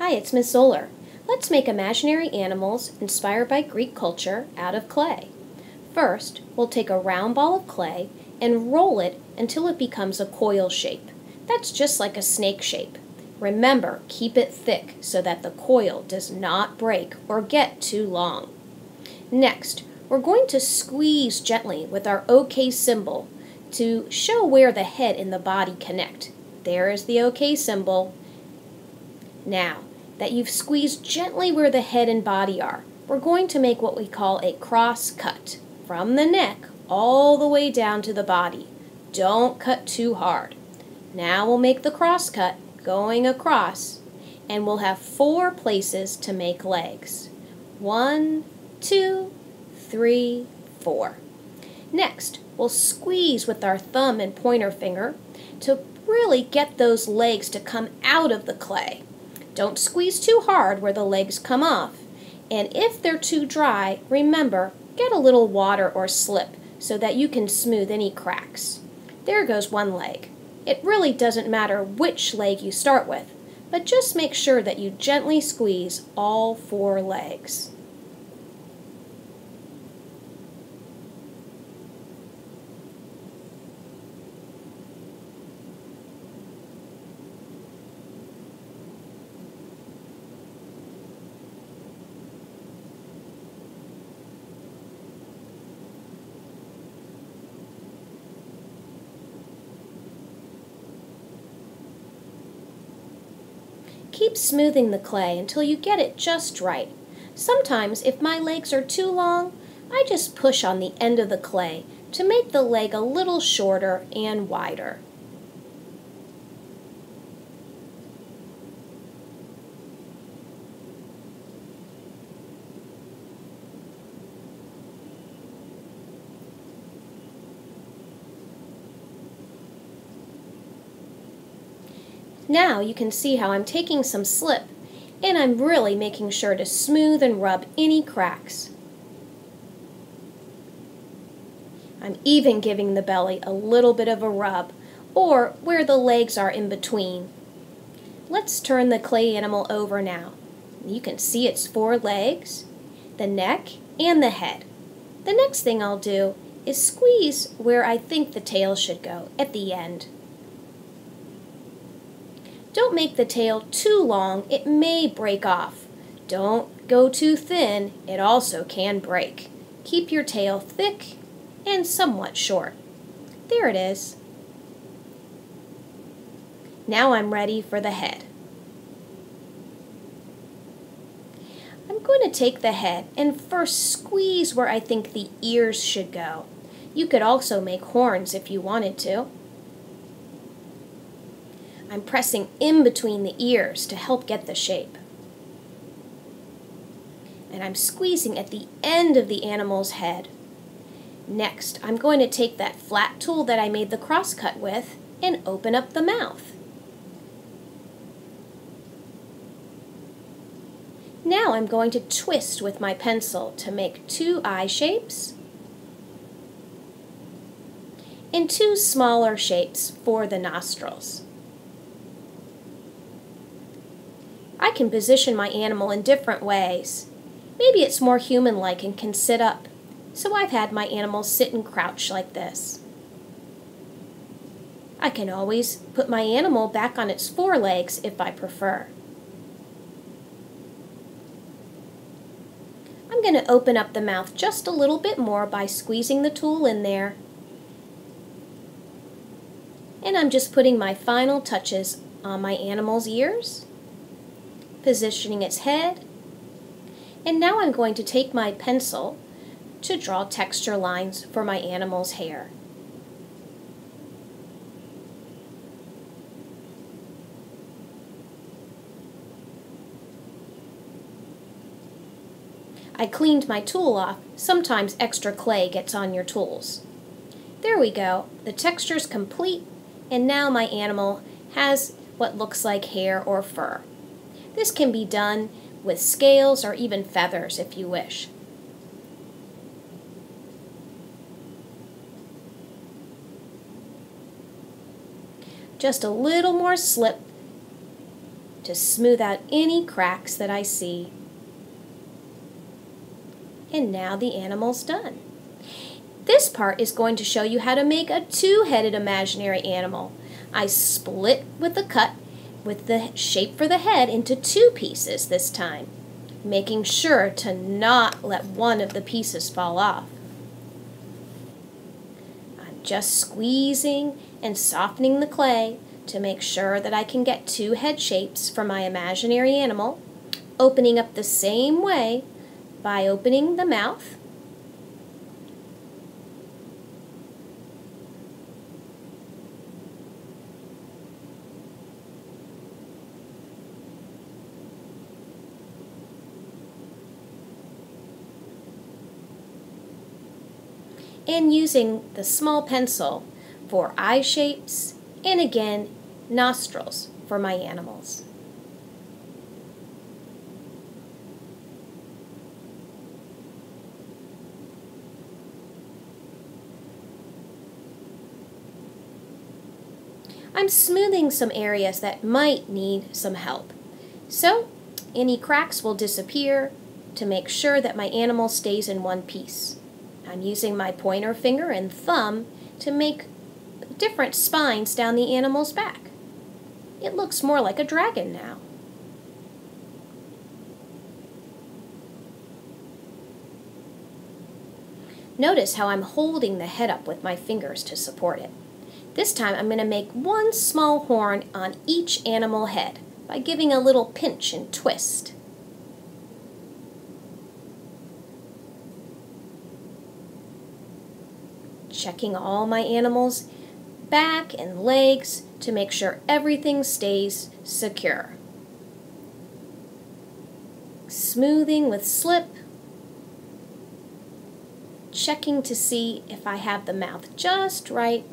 Hi, it's Miss Zoller. Let's make imaginary animals inspired by Greek culture out of clay. First, we'll take a round ball of clay and roll it until it becomes a coil shape. That's just like a snake shape. Remember, keep it thick so that the coil does not break or get too long. Next, we're going to squeeze gently with our OK symbol to show where the head and the body connect. There is the OK symbol. Now that you've squeezed gently where the head and body are, we're going to make what we call a cross cut from the neck all the way down to the body. Don't cut too hard. Now we'll make the cross cut going across, and we'll have 4 places to make legs. 1, 2, 3, 4. Next, we'll squeeze with our thumb and pointer finger to really get those legs to come out of the clay. Don't squeeze too hard where the legs come off. And if they're too dry, remember, get a little water or slip so that you can smooth any cracks. There goes one leg. It really doesn't matter which leg you start with, but just make sure that you gently squeeze all 4 legs. Keep smoothing the clay until you get it just right. Sometimes, if my legs are too long, I just push on the end of the clay to make the leg a little shorter and wider. Now you can see how I'm taking some slip, and I'm really making sure to smooth and rub any cracks. I'm even giving the belly a little bit of a rub, or where the legs are in between. Let's turn the clay animal over now. You can see its 4 legs, the neck, and the head. The next thing I'll do is squeeze where I think the tail should go at the end. Don't make the tail too long, it may break off. Don't go too thin, it also can break. Keep your tail thick and somewhat short. There it is. Now I'm ready for the head. I'm going to take the head and first squeeze where I think the ears should go. You could also make horns if you wanted to. I'm pressing in between the ears to help get the shape. And I'm squeezing at the end of the animal's head. Next, I'm going to take that flat tool that I made the crosscut with and open up the mouth. Now I'm going to twist with my pencil to make 2 eye shapes and 2 smaller shapes for the nostrils. I can position my animal in different ways. Maybe it's more human-like and can sit up, so I've had my animal sit and crouch like this. I can always put my animal back on its 4 legs if I prefer. I'm going to open up the mouth just a little bit more by squeezing the tool in there. And I'm just putting my final touches on my animal's ears, positioning its head, and now I'm going to take my pencil to draw texture lines for my animal's hair. I cleaned my tool off. Sometimes extra clay gets on your tools. There we go. The texture's complete, and now my animal has what looks like hair or fur. This can be done with scales or even feathers if you wish. Just a little more slip to smooth out any cracks that I see. And now the animal's done. This part is going to show you how to make a two-headed imaginary animal. I split with the cut with the shape for the head into two pieces this time, making sure to not let one of the pieces fall off. I'm just squeezing and softening the clay to make sure that I can get two head shapes for my imaginary animal, opening up the same way by opening the mouth and using the small pencil for eye shapes and again nostrils for my animals. I'm smoothing some areas that might need some help. So any cracks will disappear to make sure that my animal stays in one piece. I'm using my pointer finger and thumb to make different spines down the animal's back. It looks more like a dragon now. Notice how I'm holding the head up with my fingers to support it. This time I'm going to make one small horn on each animal head by giving a little pinch and twist. Checking all my animals' back and legs to make sure everything stays secure. Smoothing with slip. Checking to see if I have the mouth just right